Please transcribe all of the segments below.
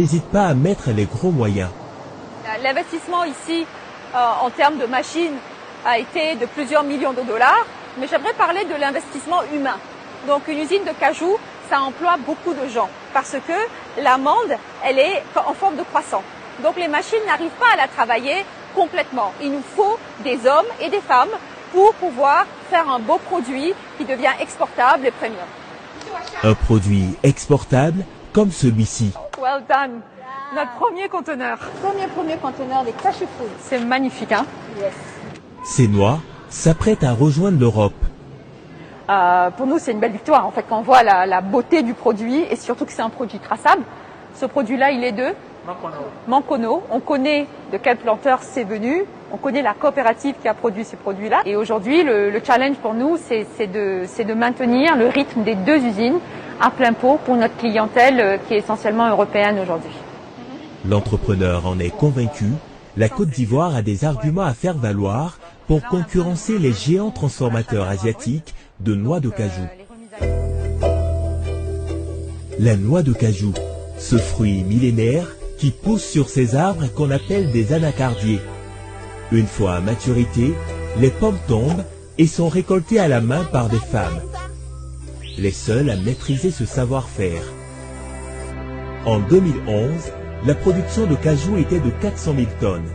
n'hésite pas à mettre les gros moyens. L'investissement ici, en termes de machines, a été de plusieurs millions de dollars, mais j'aimerais parler de l'investissement humain. Donc une usine de cajou, ça emploie beaucoup de gens, parce que l'amande, elle est en forme de croissant. Donc les machines n'arrivent pas à la travailler complètement. Il nous faut des hommes et des femmes pour pouvoir faire un beau produit qui devient exportable et premium. Un produit exportable comme celui-ci. Well done. Notre premier conteneur. Premier conteneur des cashew fruits. C'est magnifique, hein? Yes. Ces noix s'apprêtent à rejoindre l'Europe. Pour nous, c'est une belle victoire. En fait, quand on voit la beauté du produit et surtout que c'est un produit traçable. Ce produit-là, il est de Mankono. On connaît de quel planteur c'est venu. On connaît la coopérative qui a produit ces produits-là. Et aujourd'hui, le challenge pour nous, c'est de maintenir le rythme des deux usines à plein pot pour notre clientèle qui est essentiellement européenne aujourd'hui. L'entrepreneur en est convaincu. La Côte d'Ivoire a des arguments à faire valoir pour concurrencer les géants transformateurs asiatiques de noix de cajou. La noix de cajou, ce fruit millénaire qui pousse sur ces arbres qu'on appelle des anacardiers. Une fois à maturité, les pommes tombent et sont récoltées à la main par des femmes, les seules à maîtriser ce savoir-faire. En 2011, la production de cajou était de 400 000 tonnes.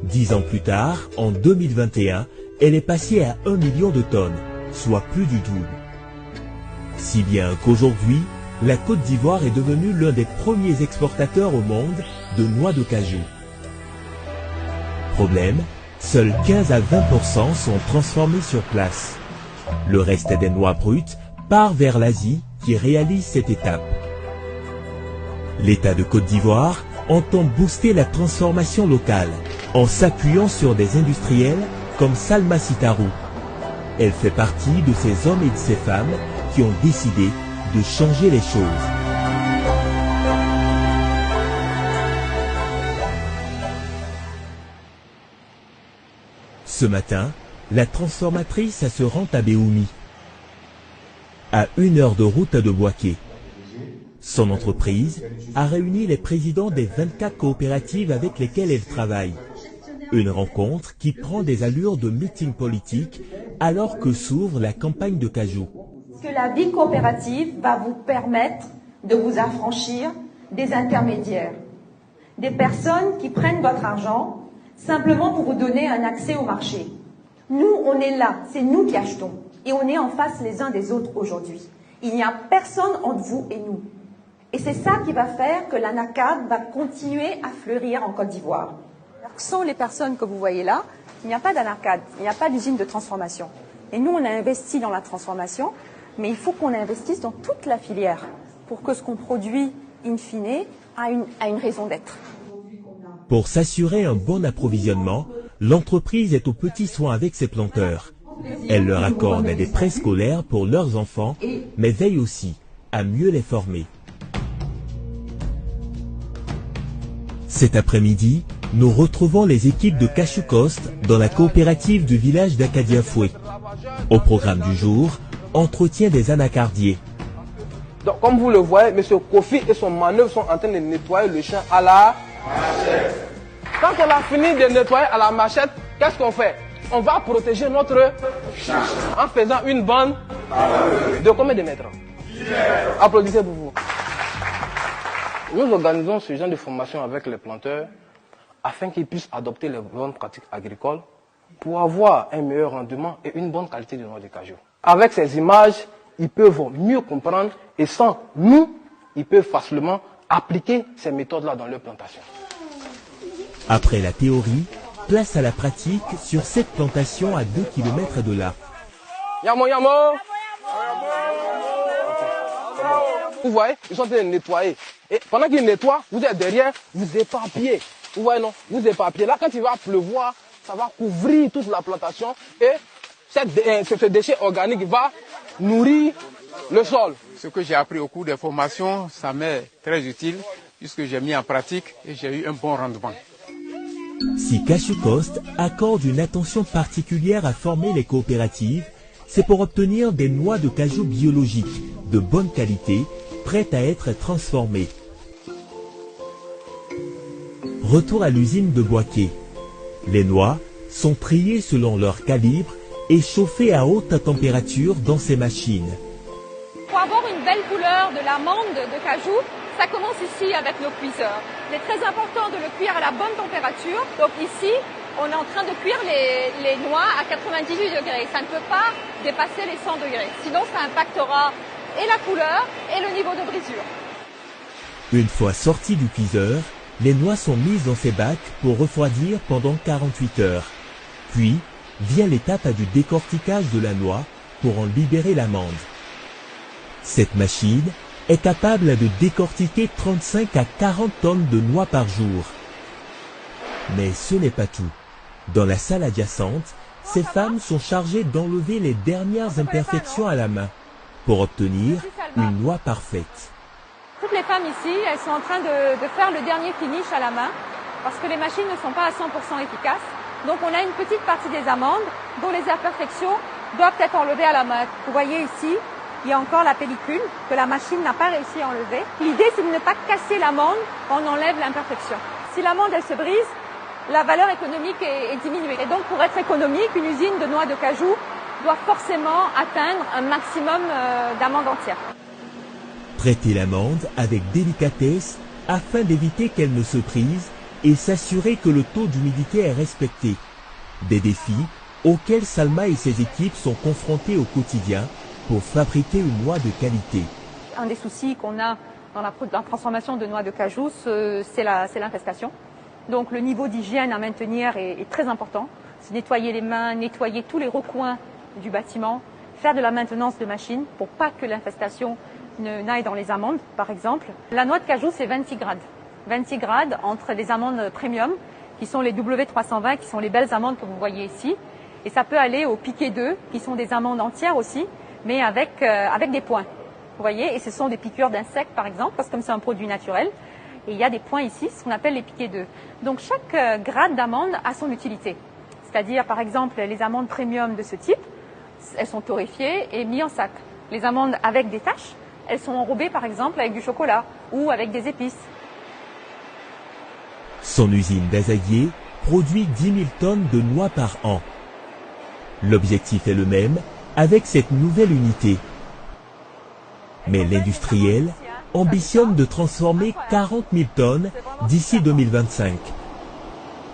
10 ans plus tard, en 2021, elle est passée à 1 million de tonnes, soit plus du double. Si bien qu'aujourd'hui, la Côte d'Ivoire est devenue l'un des premiers exportateurs au monde de noix de cajou. Problème, seuls 15 à 20% sont transformés sur place. Le reste des noix brutes part vers l'Asie qui réalise cette étape. L'État de Côte d'Ivoire entend booster la transformation locale en s'appuyant sur des industriels comme Salma Sitarou. Elle fait partie de ces hommes et de ces femmes qui ont décidé de changer les choses. Ce matin, la transformatrice se rend à Béoumi, à 1 heure de route de Bouaké. Son entreprise a réuni les présidents des 24 coopératives avec lesquelles elle travaille. Une rencontre qui prend des allures de meeting politique alors que s'ouvre la campagne de cajou. Que la vie coopérative va vous permettre de vous affranchir des intermédiaires, des personnes qui prennent votre argent simplement pour vous donner un accès au marché. Nous, on est là, c'est nous qui achetons et on est en face les uns des autres aujourd'hui. Il n'y a personne entre vous et nous. Et c'est ça qui va faire que l'ANACAD va continuer à fleurir en Côte d'Ivoire. Sans les personnes que vous voyez là, il n'y a pas d'ANACAD, il n'y a pas d'usine de transformation. Et nous, on a investi dans la transformation, mais il faut qu'on investisse dans toute la filière pour que ce qu'on produit, in fine, a une raison d'être. Pour s'assurer un bon approvisionnement, l'entreprise est aux petits soins avec ses planteurs. Elle leur accorde des prêts scolaires pour leurs enfants, mais veille aussi à mieux les former. Cet après-midi, nous retrouvons les équipes de Cashew Coast dans la coopérative du village d'Akadia-Foué. Au programme du jour, entretien des anacardiers. Donc, comme vous le voyez, M. Kofi et son manœuvre sont en train de nettoyer le champ à la machette. Quand on a fini de nettoyer à la machette, qu'est-ce qu'on fait? On va protéger notre champ en faisant une bande de combien de mètres? Applaudissez pour vous. Nous organisons ce genre de formation avec les planteurs afin qu'ils puissent adopter les bonnes pratiques agricoles pour avoir un meilleur rendement et une bonne qualité de noix de cajou. Avec ces images, ils peuvent mieux comprendre et sans nous, ils peuvent facilement appliquer ces méthodes-là dans leur plantation. Après la théorie, place à la pratique sur cette plantation à 2 km de là. Yamo, yamo. Vous voyez, ils sont en train de nettoyer. Et pendant qu'ils nettoient, vous êtes derrière, vous éparpillez. Vous voyez, non? Vous éparpillez. Là, quand il va pleuvoir, ça va couvrir toute la plantation et ce déchet organique va nourrir le sol. Ce que j'ai appris au cours des formations, ça m'est très utile puisque j'ai mis en pratique et j'ai eu un bon rendement. Si Cashew Coast accorde une attention particulière à former les coopératives, c'est pour obtenir des noix de cajou biologiques, de bonne qualité, prêtes à être transformées. retour à l'usine de Boaké. Les noix sont triées selon leur calibre et chauffées à haute température dans ces machines. Pour avoir une belle couleur de l'amande de cajou, ça commence ici avec nos cuiseurs. Il est très important de le cuire à la bonne température. Donc ici, on est en train de cuire les noix à 98 degrés. Ça ne peut pas dépasser les 100 degrés. Sinon, ça impactera et la couleur et le niveau de brisure. Une fois sorties du cuiseur, les noix sont mises dans ces bacs pour refroidir pendant 48 heures. Puis, vient l'étape du décortiquage de la noix pour en libérer l'amande. Cette machine est capable de décortiquer 35 à 40 tonnes de noix par jour. Mais ce n'est pas tout. Dans la salle adjacente, ces femmes sont chargées d'enlever les dernières imperfections à la main pour obtenir une noix parfaite. Toutes les femmes ici, elles sont en train de faire le dernier finish à la main parce que les machines ne sont pas à 100% efficaces. Donc on a une petite partie des amandes dont les imperfections doivent être enlevées à la main. Vous voyez ici, il y a encore la pellicule que la machine n'a pas réussi à enlever. L'idée, c'est de ne pas casser l'amande, on enlève l'imperfection. Si l'amande, elle se brise, la valeur économique est diminuée. Et donc, pour être économique, une usine de noix de cajou doit forcément atteindre un maximum d'amandes entières. Traiter l'amande avec délicatesse afin d'éviter qu'elle ne se brise et s'assurer que le taux d'humidité est respecté. Des défis auxquels Salma et ses équipes sont confrontés au quotidien pour fabriquer une noix de qualité. Un des soucis qu'on a dans la transformation de noix de cajou, c'est l'infestation. Donc le niveau d'hygiène à maintenir est très important. C'est nettoyer les mains, nettoyer tous les recoins du bâtiment, faire de la maintenance de machines pour pas que l'infestation n'aille dans les amandes, par exemple. La noix de cajou, c'est 26 grades. 26 grades entre les amandes premium, qui sont les W320, qui sont les belles amandes que vous voyez ici. Et ça peut aller au piquet 2, qui sont des amandes entières aussi, mais avec des points. Vous voyez, et ce sont des piqûres d'insectes, par exemple, parce que comme c'est un produit naturel. Et il y a des points ici, ce qu'on appelle les piquets 2. Donc chaque grade d'amande a son utilité. C'est-à-dire, par exemple, les amandes premium de ce type, elles sont torréfiées et mises en sac. Les amandes avec des taches, elles sont enrobées, par exemple, avec du chocolat ou avec des épices. Son usine d'Azaguier produit 10 000 tonnes de noix par an. L'objectif est le même avec cette nouvelle unité. Mais l'industriel ambitionne de transformer 40 000 tonnes d'ici 2025.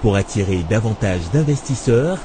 Pour attirer davantage d'investisseurs,